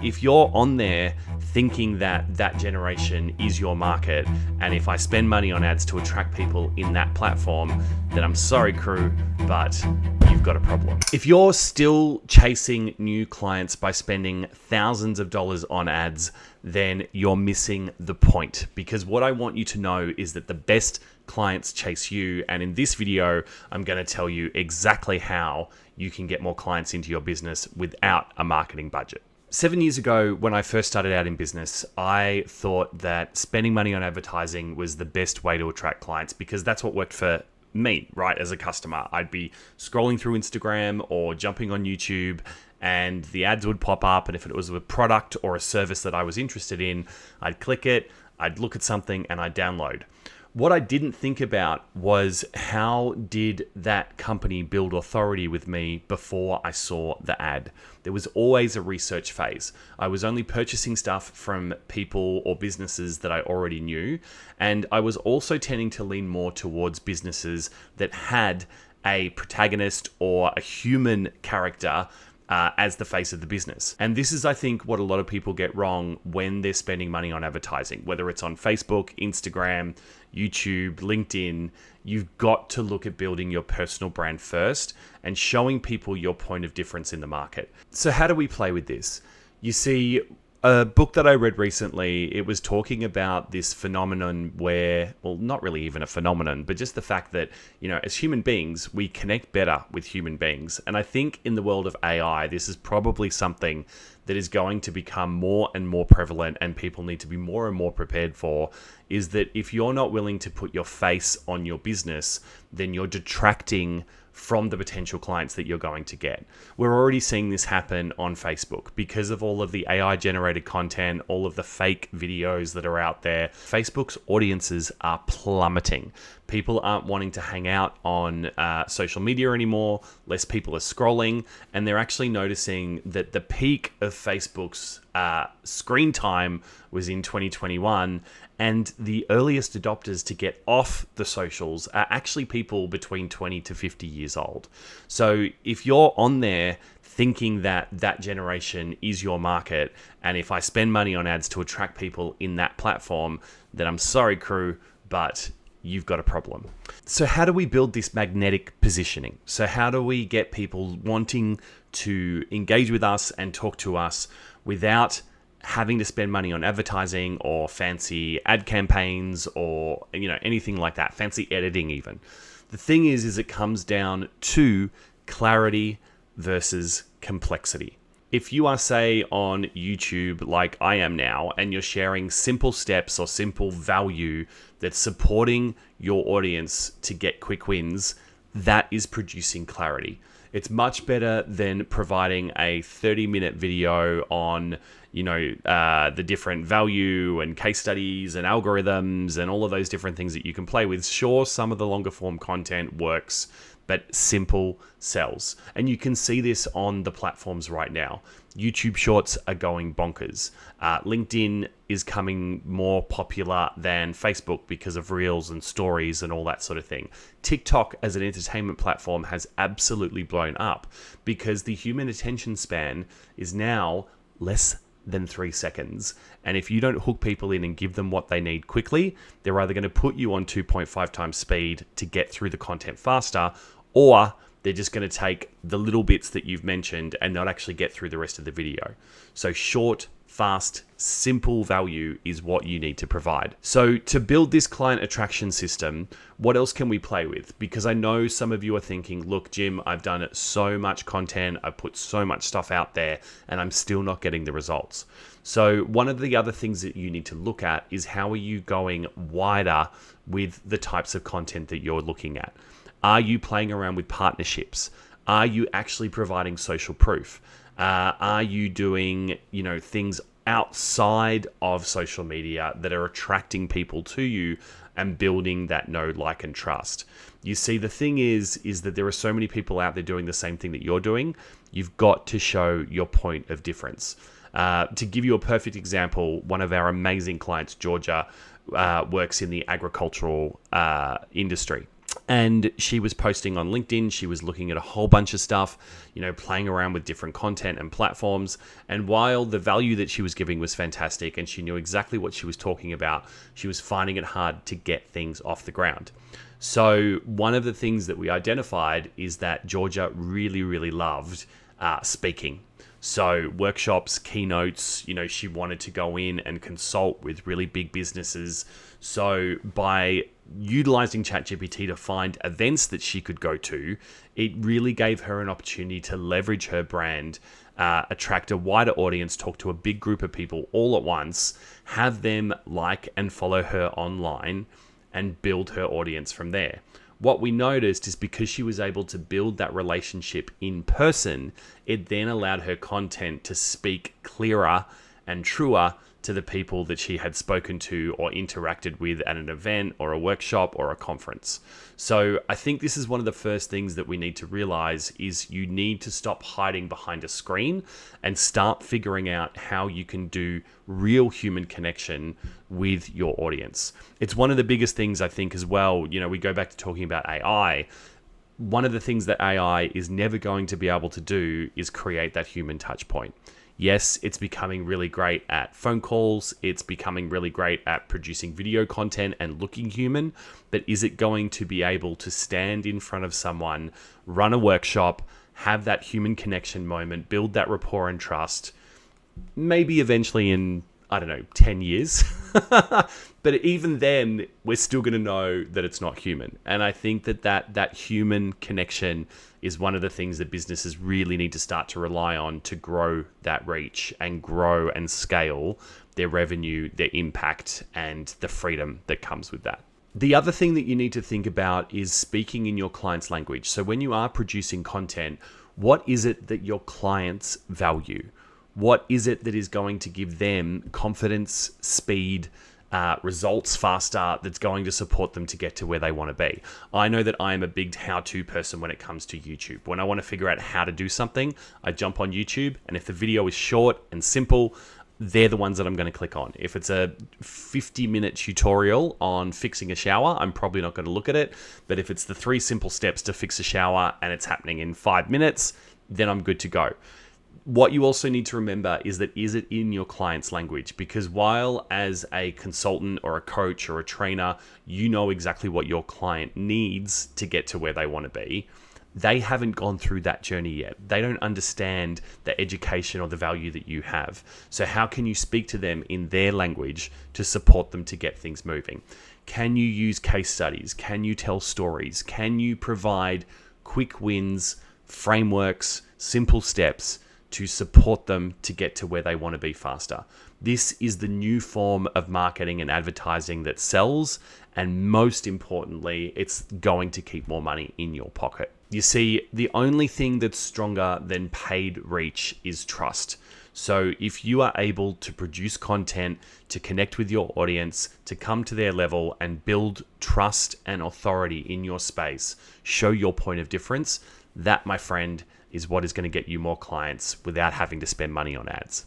if you're on there thinking that that generation is your market, and if I spend money on ads to attract people in that platform, then I'm sorry, crew, but you've got a problem. If you're still chasing new clients by spending thousands of dollars on ads, then you're missing the point. Because what I want you to know is that the best clients chase you. And in this video, I'm going to tell you exactly how you can get more clients into your business without a marketing budget. 7 years ago, when I first started out in business, I thought that spending money on advertising was the best way to attract clients because that's what worked for me, right? As a customer, I'd be scrolling through Instagram or jumping on YouTube and the ads would pop up. And if it was a product or a service that I was interested in, I'd click it, I'd look at something and I'd download. What I didn't think about was how did that company build authority with me before I saw the ad. There was always a research phase. I was only purchasing stuff from people or businesses that I already knew. And I was also tending to lean more towards businesses that had a protagonist or a human character as the face of the business. And this is, I think, what a lot of people get wrong when they're spending money on advertising, whether it's on Facebook, Instagram, YouTube, LinkedIn. You've got to look at building your personal brand first and showing people your point of difference in the market. So how do we play with this? You see, a book that I read recently, it was talking about this phenomenon where, well, not really even a phenomenon, but just the fact that, as human beings, we connect better with human beings. And I think in the world of AI, this is probably something that is going to become more and more prevalent and people need to be more and more prepared for, is that if you're not willing to put your face on your business, then you're detracting from the potential clients that you're going to get. We're already seeing this happen on Facebook because of all of the AI generated content, all of the fake videos that are out there. Facebook's audiences are plummeting. People aren't wanting to hang out on social media anymore. Less people are scrolling, and they're actually noticing that the peak of Facebook's screen time was in 2021, and the earliest adopters to get off the socials are actually people between 20 to 50 years old. So if you're on there thinking that that generation is your market, and if I spend money on ads to attract people in that platform, then I'm sorry, crew, but you've got a problem. So how do we build this magnetic positioning? So how do we get people wanting to engage with us and talk to us without having to spend money on advertising or fancy ad campaigns or anything like that, fancy editing even? The thing is it comes down to clarity versus complexity. If you are, say, on YouTube like I am now, and you're sharing simple steps or simple value that's supporting your audience to get quick wins, that is producing clarity. It's much better than providing a 30-minute video on, the different value and case studies and algorithms and all of those different things that you can play with. Sure, some of the longer form content works, but simple sells. And you can see this on the platforms right now. YouTube Shorts are going bonkers. LinkedIn is coming more popular than Facebook because of Reels and Stories and all that sort of thing. TikTok as an entertainment platform has absolutely blown up because the human attention span is now less than 3 seconds. And if you don't hook people in and give them what they need quickly, they're either going to put you on 2.5 times speed to get through the content faster, or they're just going to take the little bits that you've mentioned and not actually get through the rest of the video. So short, fast, simple value is what you need to provide. So to build this client attraction system, what else can we play with? Because I know some of you are thinking, look, Jim, I've done so much content, I've put so much stuff out there, and I'm still not getting the results. So one of the other things that you need to look at is how are you going wider with the types of content that you're looking at? Are you playing around with partnerships? Are you actually providing social proof? Are you doing, things outside of social media that are attracting people to you and building that know, like, and trust? You see, the thing is that there are so many people out there doing the same thing that you're doing. You've got to show your point of difference. To give you a perfect example, one of our amazing clients, Georgia, works in the agricultural industry. And she was posting on LinkedIn. She was looking at a whole bunch of stuff, playing around with different content and platforms. And while the value that she was giving was fantastic and she knew exactly what she was talking about, she was finding it hard to get things off the ground. So one of the things that we identified is that Georgia really, really loved speaking. So workshops, keynotes, she wanted to go in and consult with really big businesses. So by utilizing ChatGPT to find events that she could go to, it really gave her an opportunity to leverage her brand, attract a wider audience, talk to a big group of people all at once, have them like and follow her online, and build her audience from there. What we noticed is because she was able to build that relationship in person, it then allowed her content to speak clearer and truer to the people that she had spoken to or interacted with at an event or a workshop or a conference. So I think this is one of the first things that we need to realize is you need to stop hiding behind a screen and start figuring out how you can do real human connection with your audience. It's one of the biggest things I think as well. We go back to talking about AI. One of the things that AI is never going to be able to do is create that human touch point. Yes, it's becoming really great at phone calls. It's becoming really great at producing video content and looking human. But is it going to be able to stand in front of someone, run a workshop, have that human connection moment, build that rapport and trust, maybe eventually in, 10 years. But even then, we're still going to know that it's not human. And I think that human connection is one of the things that businesses really need to start to rely on to grow that reach and grow and scale their revenue, their impact, and the freedom that comes with that. The other thing that you need to think about is speaking in your client's language. So when you are producing content, what is it that your clients value? What is it that is going to give them confidence, speed, results faster, that's going to support them to get to where they want to be? I know that I am a big how-to person when it comes to YouTube. When I want to figure out how to do something, I jump on YouTube, and if the video is short and simple, they're the ones that I'm going to click on. If it's a 50-minute tutorial on fixing a shower, I'm probably not going to look at it. But if it's the 3 simple steps to fix a shower and it's happening in 5 minutes, then I'm good to go. What you also need to remember is that is it in your client's language? Because while as a consultant or a coach or a trainer, you know exactly what your client needs to get to where they want to be, they haven't gone through that journey yet. They don't understand the education or the value that you have. So how can you speak to them in their language to support them to get things moving? Can you use case studies? Can you tell stories? Can you provide quick wins, frameworks, simple steps to support them to get to where they want to be faster? This is the new form of marketing and advertising that sells, and most importantly, it's going to keep more money in your pocket. You see, the only thing that's stronger than paid reach is trust. So if you are able to produce content to connect with your audience, to come to their level and build trust and authority in your space, show your point of difference, that, my friend, is what is going to get you more clients without having to spend money on ads.